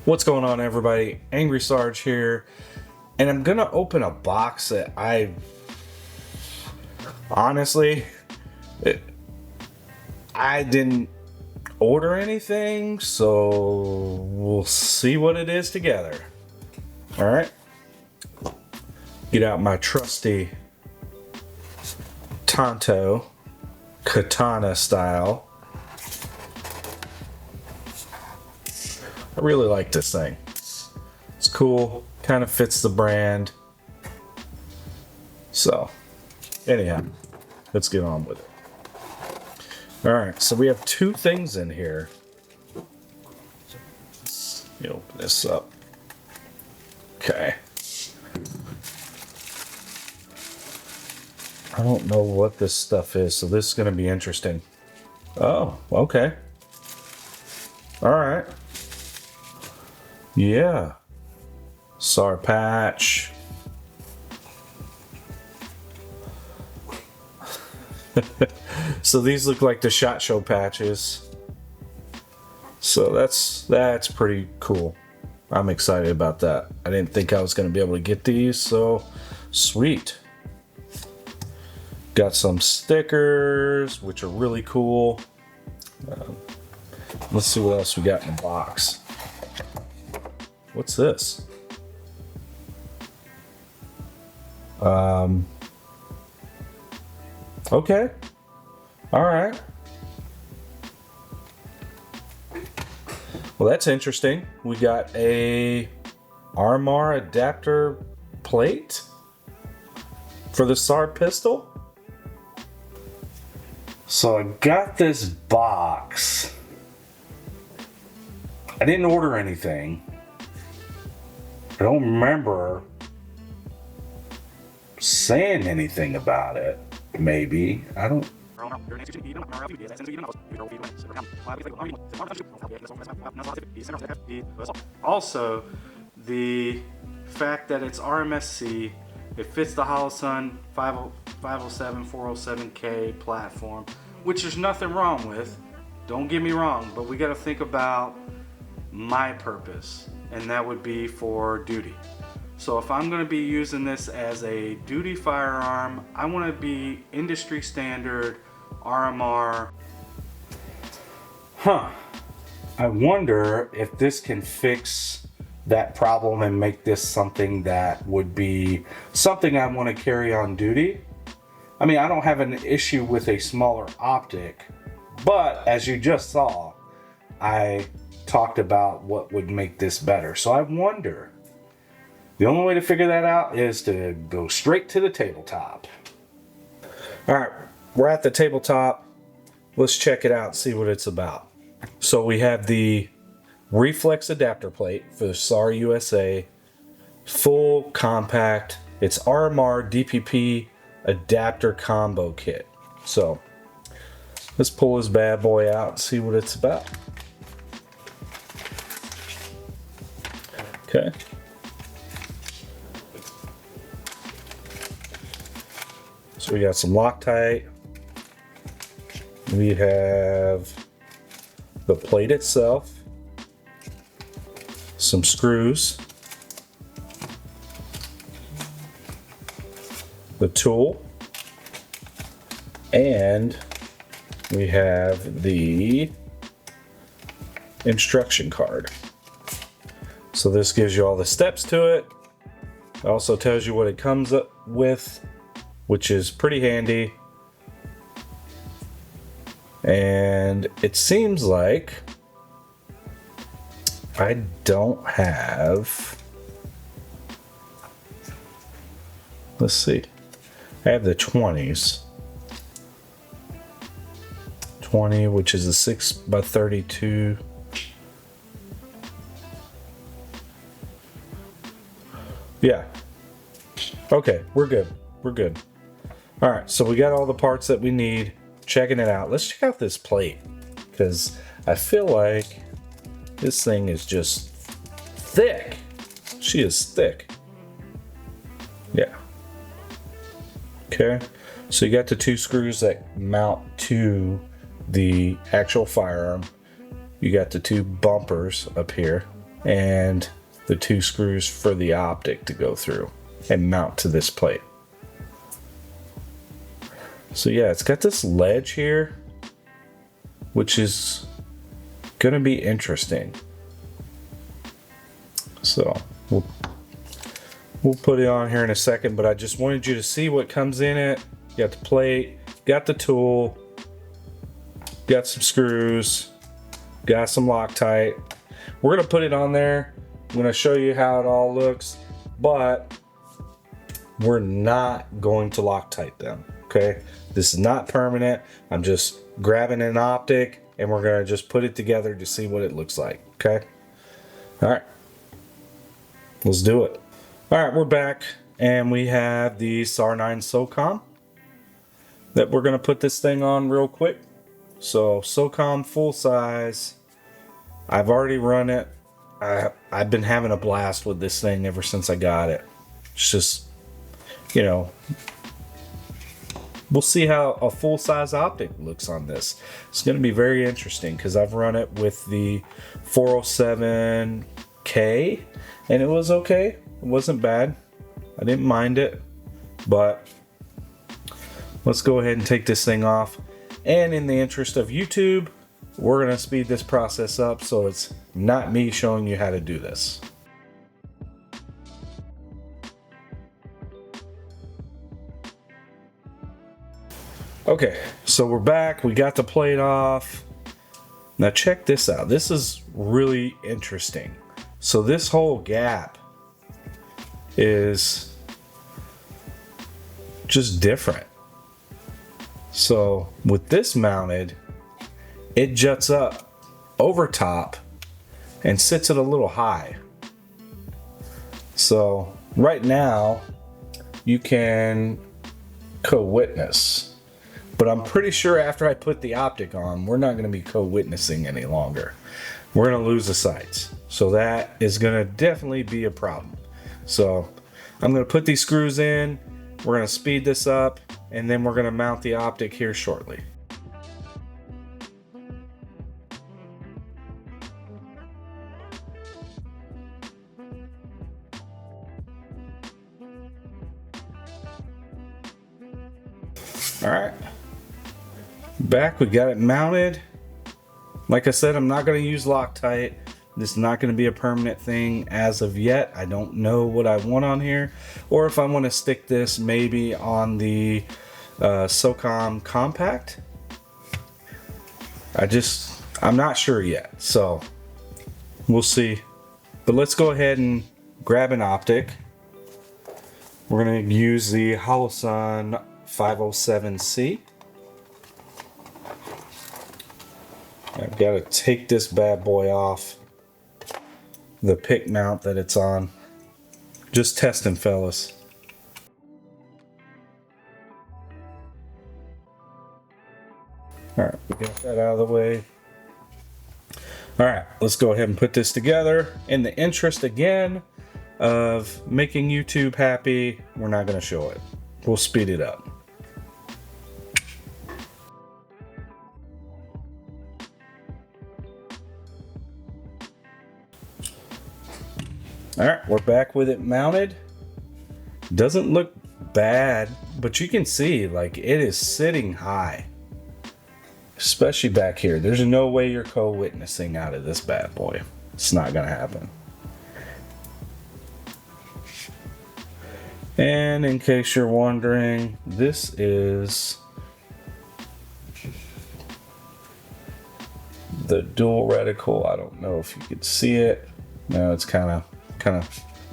What's going on, everybody? Angry Sarge here, and I'm gonna open a box that I honestly I didn't order anything, so we'll see what it is together. All right, get out my trusty Tonto katana style. I really like this thing. It's cool, kind of fits the brand. So, anyhow, let's get on with it. Alright, so we have two things in here. Let me open this up. Okay. I don't know what this stuff is, so this is going to be interesting. Oh, okay. Alright. Yeah. SAR patch. So these look like the SHOT Show patches. So that's pretty cool. I'm excited about that. I didn't think I was going to be able to get these, so sweet. Got some stickers, which are really cool. Let's see what else we got in the box. What's this? Okay. All right. Well, that's interesting. We got a RMR adapter plate for the SAR pistol. So I got this box. I didn't order anything. I don't remember saying anything about it. Maybe. I don't. Also, the fact that it's RMSC, it fits the Holosun 507, 407K platform, which there's nothing wrong with. Don't get me wrong, but we got to think about my purpose, and that would be for duty. So if I'm going to be using this as a duty firearm, I want to be industry standard RMR. I wonder if this can fix that problem and make this something that would be something I want to carry on duty. I mean, I don't have an issue with a smaller optic, but as you just saw, I talked about what would make this better. So I wonder. The only way to figure that out is to go straight to the tabletop. All right, we're at the tabletop. Let's check it out and see what it's about. So we have the reflex adapter plate for the SAR USA, full compact. It's RMR DPP adapter combo kit. So let's pull this bad boy out and see what it's about. Okay. So we got some Loctite. We have the plate itself, some screws, the tool, and we have the instruction card. So this gives you all the steps to it. It also tells you what it comes up with, which is pretty handy. And it seems like I don't have, let's see, I have the 20s. 20, which is a 6x32. Yeah. Okay, we're good. We're good. All right, so we got all the parts that we need. Checking it out. Let's check out this plate, because I feel like this thing is just thick. She is thick. Yeah. Okay. So you got the two screws that mount to the actual firearm. You got the two bumpers up here. and the 2 screws for the optic to go through and mount to this plate. So yeah, it's got this ledge here, which is gonna be interesting. So we'll put it on here in a second, but I just wanted you to see what comes in it. You got the plate, got the tool, got some screws, got some Loctite. We're gonna put it on there. I'm gonna show you how it all looks, but we're not going to Loctite them, okay? This is not permanent. I'm just grabbing an optic and we're gonna just put it together to see what it looks like, okay? All right, let's do it. All right, we're back and we have the SAR9 SOCOM that we're gonna put this thing on real quick. So SOCOM full size. I've already run it. I've been having a blast with this thing ever since I got it. It's just, you know, we'll see how a full-size optic looks on this. It's going to be very interesting because I've run it with the 407K and it was okay. It wasn't bad. I didn't mind it, but let's go ahead and take this thing off. And in the interest of YouTube, we're going to speed this process up so it's not me showing you how to do this. Okay, so we're back. We got the plate off. Now check this out. This is really interesting. So this whole gap is just different. So with this mounted, it juts up over top and sits at a little high. So right now you can co-witness. But I'm pretty sure after I put the optic on, we're not going to be co-witnessing any longer. We're going to lose the sights. So that is going to definitely be a problem. So I'm going to put these screws in. We're going to speed this up. And then we're going to mount the optic here shortly. All right. Back, we got it mounted. Like I said, I'm not going to use Loctite. This is not going to be a permanent thing as of yet. I don't know what I want on here, or if I want to stick this maybe on the SOCOM compact. I'm not sure yet, so we'll see. But let's go ahead and grab an optic. We're going to use the Holosun 507C. I've got to take this bad boy off the pick mount that it's on. Just testing, fellas. Alright, we got that out of the way. Alright, let's go ahead and put this together. In the interest, again, of making YouTube happy, we're not going to show it. We'll speed it up. All right, we're back with it mounted. Doesn't look bad, but you can see like it is sitting high, especially back here. There's no way you're co-witnessing out of this bad boy. It's not gonna happen. And in case you're wondering, this is the dual reticle. I don't know if you could see it. No, it's kind of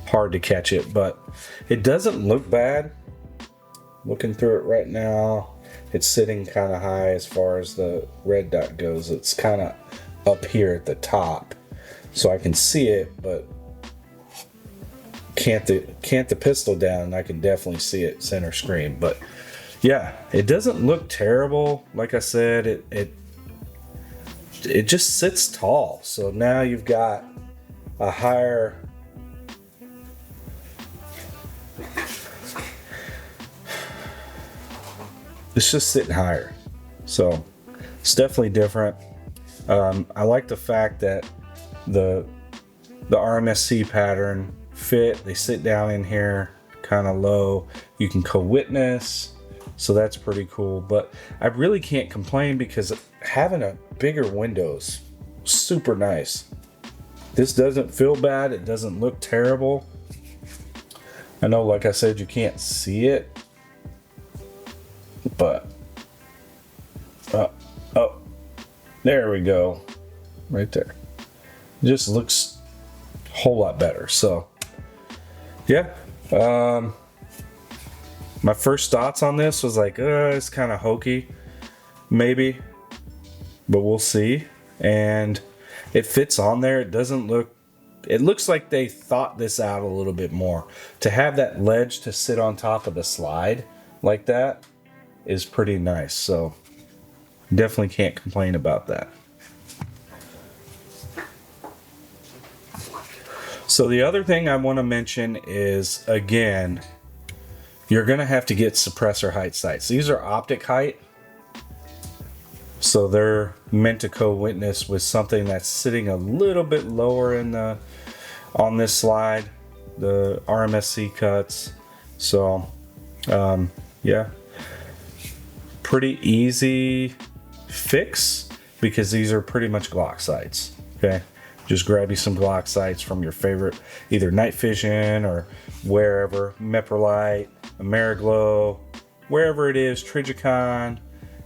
hard to catch it, but it doesn't look bad. Looking through it right now, it's sitting kind of high as far as the red dot goes. It's kind of up here at the top, so I can see it, but can't the pistol down. I can definitely see it center screen, but yeah, it doesn't look terrible. Like I said, it just sits tall. So now you've got a higher it's just sitting higher, so it's definitely different. I like the fact that the the RMSC pattern fit. They sit down in here kind of low. You can co-witness, so that's pretty cool. But I really can't complain because having a bigger window's super nice. This doesn't feel bad. It doesn't look terrible. I know, like I said, you can't see it, but oh, there we go, right there. It just looks a whole lot better. So yeah, my first thoughts on this was like, it's kind of hokey, maybe, but we'll see. And it fits on there. It doesn't look, it looks like they thought this out a little bit more. To have that ledge to sit on top of the slide like that is pretty nice. So definitely can't complain about that. So the other thing I want to mention is, again, you're going to have to get suppressor height sights. These are optic height. So they're meant to co-witness with something that's sitting a little bit lower in the on this slide, the RMSC cuts. So yeah, pretty easy fix because these are pretty much Glock sights. Okay, just grab you some Glock sights from your favorite, either Night Vision or wherever, Meprolite, Ameriglow, wherever it is, Trigicon.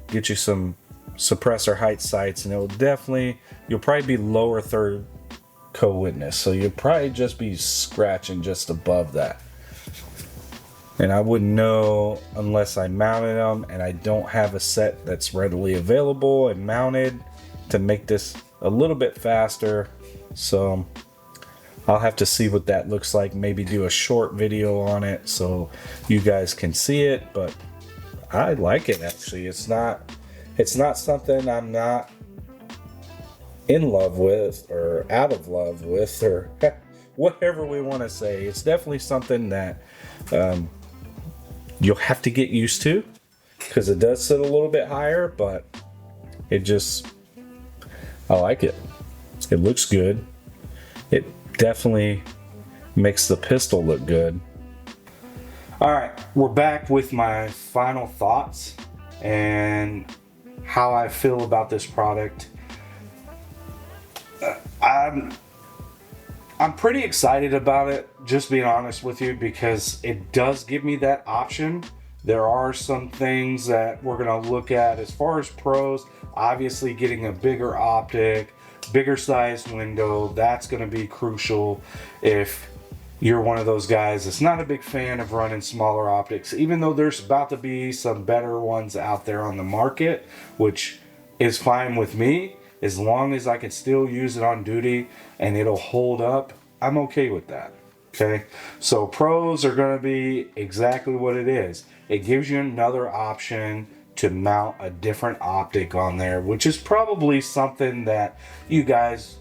Get you some suppressor height sights, and it will definitely, you'll probably be lower third co-witness, so you'll probably just be scratching just above that. And I wouldn't know unless I mounted them, and I don't have a set that's readily available and mounted to make this a little bit faster. So I'll have to see what that looks like, maybe do a short video on it so you guys can see it. But I like it, actually. It's not something I'm not in love with or out of love with, or whatever we want to say. It's definitely something that you'll have to get used to because it does sit a little bit higher, but it just, I like it. It looks good. It definitely makes the pistol look good. All right, we're back with my final thoughts and how I feel about this product. I'm pretty excited about it, just being honest with you, because it does give me that option. There are some things that we're going to look at as far as pros. Obviously, getting a bigger optic, bigger size window, that's going to be crucial if you're one of those guys that's not a big fan of running smaller optics, even though there's about to be some better ones out there on the market, which is fine with me. As long as I can still use it on duty and it'll hold up, I'm okay with that. Okay, so pros are going to be exactly what it is. It gives you another option to mount a different optic on there, which is probably something that you guys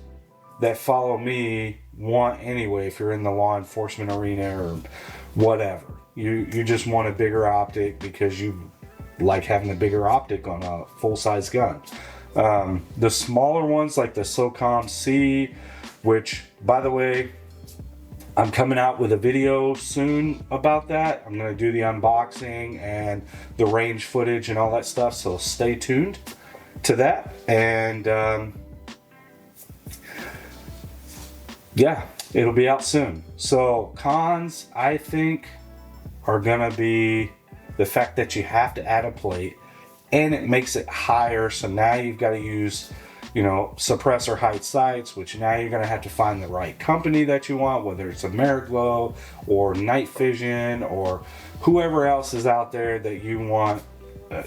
that follow me want anyway. If you're in the law enforcement arena or whatever, you just want a bigger optic because you like having a bigger optic on a full-size gun. The smaller ones like the SOCOM C, which, by the way, I'm coming out with a video soon about that. I'm going to do the unboxing and the range footage and all that stuff, so stay tuned to that. And yeah, it'll be out soon. So cons, I think, are going to be the fact that you have to add a plate and it makes it higher. So now you've got to use, suppressor height sights, which now you're going to have to find the right company that you want, whether it's Ameriglow or Night Vision or whoever else is out there that you want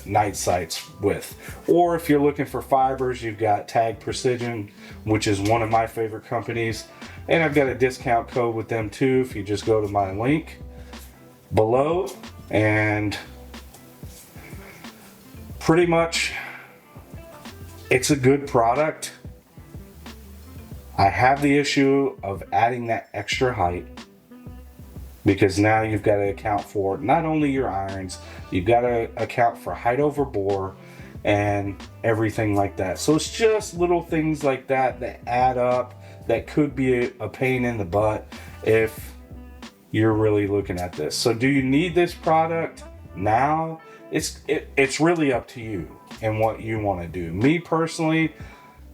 night sights with. Or if you're looking for fibers, you've got Tag Precision, which is one of my favorite companies. And I've got a discount code with them too if you just go to my link below. And pretty much, it's a good product. I have the issue of adding that extra height because now you've got to account for not only your irons, you've got to account for height over bore and everything like that. So it's just little things like that that add up that could be a pain in the butt if you're really looking at this. So do you need this product now? It's really up to you and what you want to do. Me personally,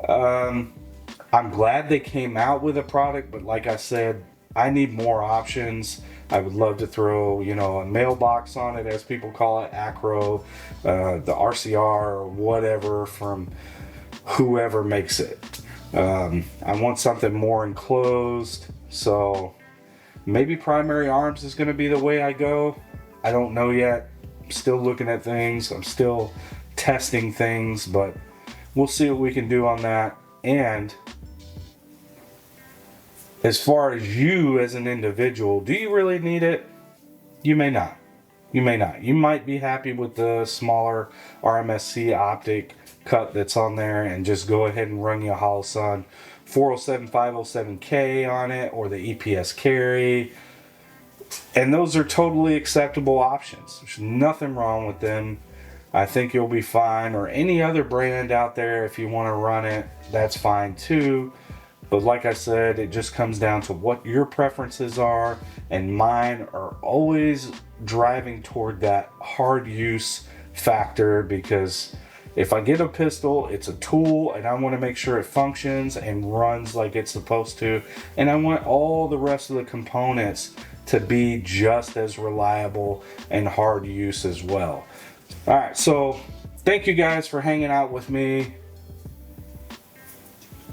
I'm glad they came out with a product, but like I said, I need more options. I would love to throw, you know, a mailbox on it, as people call it, acro, the RCR or whatever from whoever makes it. I want something more enclosed, so maybe primary arms is going to be the way I go. I don't know yet. I'm still looking at things. I'm still testing things, but we'll see what we can do on that. And as far as you as an individual, do you really need it? You may not. You may not. You might be happy with the smaller RMSC optic cut that's on there and just go ahead and run your Holosun 407 507K on it, or the EPS carry. And those are totally acceptable options. There's nothing wrong with them. I think you'll be fine. Or any other brand out there, if you want to run it, that's fine too. But like I said, it just comes down to what your preferences are, and mine are always driving toward that hard use factor, because if I get a pistol, it's a tool and I want to make sure it functions and runs like it's supposed to, and I want all the rest of the components to be just as reliable and hard use as well. All right, so thank you guys for hanging out with me.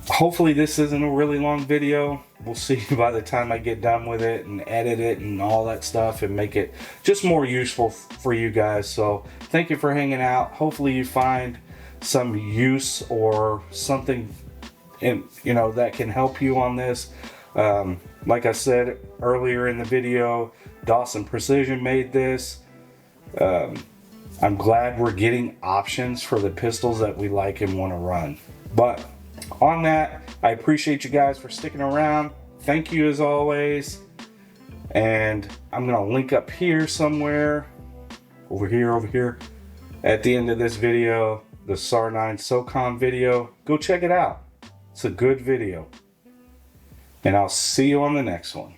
Hopefully this isn't a really long video. We'll see by the time I get done with it and edit it and all that stuff and make it just more useful for you guys. So thank you for hanging out. Hopefully you find some use or something that can help you on this. Like I said earlier in the video, Dawson Precision made this. I'm glad we're getting options for the pistols that we like and want to run. But on that, I appreciate you guys for sticking around. Thank you as always. And I'm going to link up here somewhere, over here, at the end of this video, the SAR9 SOCOM video. Go check it out. It's a good video. And I'll see you on the next one.